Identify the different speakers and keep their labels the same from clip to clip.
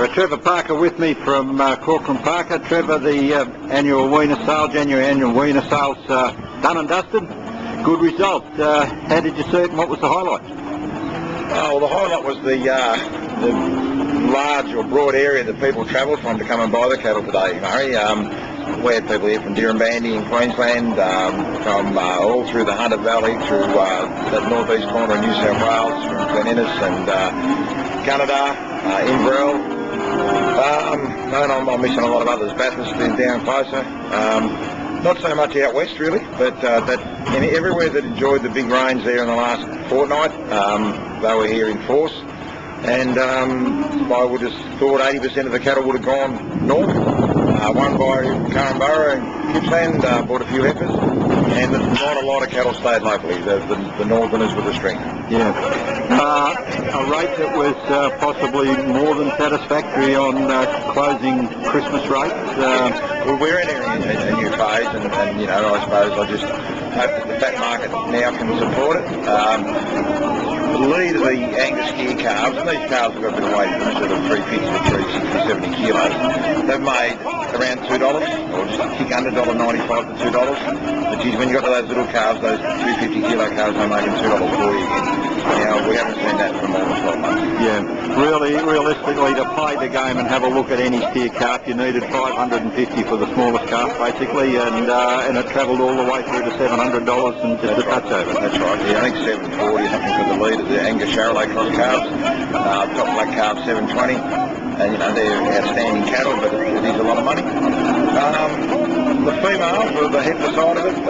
Speaker 1: Trevor Parker with me from Corcoran Parker. Trevor, the annual weaner sale, January annual weaner sales done and dusted. Good result. How did you see it and what was the highlight?
Speaker 2: Well, the highlight was the large or broad area that people travelled from to come and buy the cattle today, Murray. We had people here from Dirranbandi in Queensland, from all through the Hunter Valley, through that northeast corner of New South Wales, from Glen Innes and Canada, Inverell. And I'm missing a lot of others. Bathurst is down closer. Not so much out west really, but everywhere that enjoyed the big rains there in the last fortnight, they were here in force. And I would have thought 80% of the cattle would have gone north. One by Currumborough and Gippsland bought a few heifers, and not a lot of cattle stayed locally, the northerners with the strength.
Speaker 1: Yeah. A rate that was possibly more than satisfactory on closing Christmas rates.
Speaker 2: Well, we're entering a new phase, and you know, I suppose I just hope that the fat market now can support it. The lead of the Angus gear calves, and these calves have got a bit of weight, sort of 350 to 360, 70 kilos. They've made around $2, or just a tick under $1.95 to $2. But geez, when you got to those little calves, those 250 kilo calves, they're making $2.40 again. Now, we haven't seen that for more than 12 months.
Speaker 1: Yeah, realistically, to play the game and have a look at any steer calf, you needed 550 for the smallest calf, basically, and it travelled all the way through to $700 and just a touch over.
Speaker 2: That's right. Yeah, I think 740 something for the lead of the Angus Charolais cross calves. Top black calf 720, and you know they're outstanding cattle, but it is a lot of money. The females, the heifer side of it,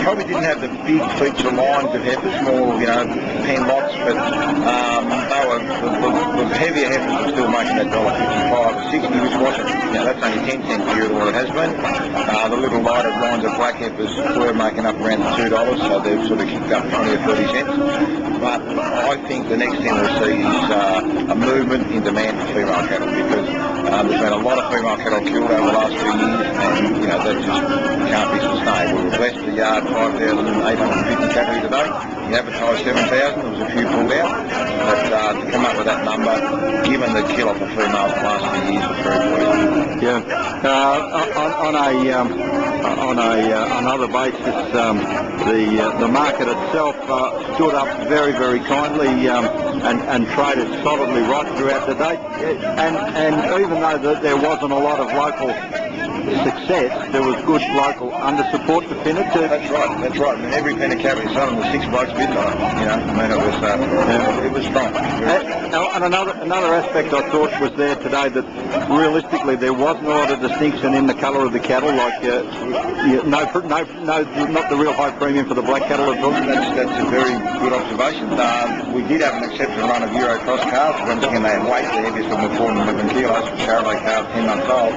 Speaker 2: probably didn't have the big feature lines of heifers, more, you know, pen lots, but they were, the heavier heifers were still making that $1.55 or $1.60, which wasn't, you know, that's only 10 cents dearer than what it has been. The little lighter lines of black heifers were making up around the $2, so they've sort of kicked up 20 or 30 cents. But I think the next thing we'll see is a movement in demand for female cattle, because there's been a lot of female cattle killed over the last few years, and you know that just can't be sustained. We were blessed with the yard 5,850 cattle here today. We advertised 7,000. There was a few pulled out, but to come up with that number, given the kill off the females the last few years, was very pleasing.
Speaker 1: Yeah. On another basis, the market itself stood up very, very kindly and traded solidly right throughout the day. And even though there wasn't a lot of local success, there was good local under support to pin it.
Speaker 2: That's right. I mean, every pen of cattle is selling, the 6 blokes bid on it. You know, I mean, it was strong.
Speaker 1: And another aspect I thought was there today, that realistically there wasn't a lot of distinction in the colour of the cattle, like not the real high premium for the black cattle at all.
Speaker 2: That's a very good observation. We did have an exceptional run of Euro cross calves. Once again, they had weight, the heaviest of them were 411 kilos for Charolais calves, 10 months old.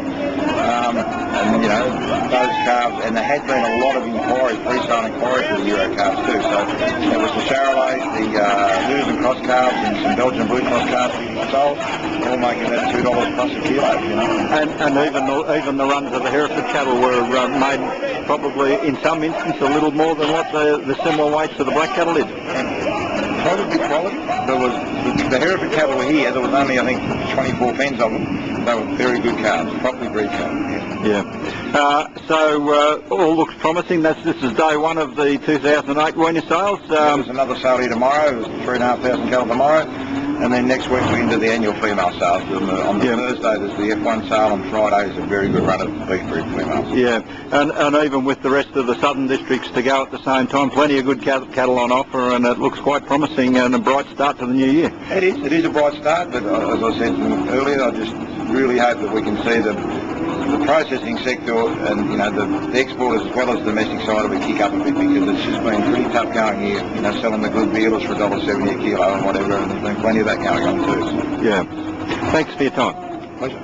Speaker 2: And you know, those calves, and there had been a lot of inquiries, pre-sale inquiries for the Euro calves too. So there was the Charolais, the Lewis cross calves, and some Belgian blue cross calves sold, all making that $2 plus a kilo. You know,
Speaker 1: and even the runs of the Hereford cattle were made probably in some instances a little more than what the similar weights of the black cattle did.
Speaker 2: Probably quality. There was the Hereford cattle were here. There was only, I think, 24 pens of them. They were very good calves, properly bred calves.
Speaker 1: Yeah. So all looks promising. This is day one of the 2008 weaner sales.
Speaker 2: There's another sale here tomorrow. There's 3,500 cattle tomorrow. And then next week we're into the annual female sales. On the Thursday there's the F1 sale, on Friday is a very good run of beef breed females.
Speaker 1: Yeah, and even with the rest of the southern districts to go at the same time, plenty of good cattle on offer, and it looks quite promising and a bright start to the new year.
Speaker 2: It is a bright start, but as I said earlier, I just really hope that we can see the processing sector and you know the exporters as well as the domestic side of it kick up a bit, because it's just been pretty tough going here, you know, selling the good beetles for $1.70 a kilo and whatever, and there's been plenty of that going on too.
Speaker 1: Yeah. Thanks for your time.
Speaker 2: Pleasure.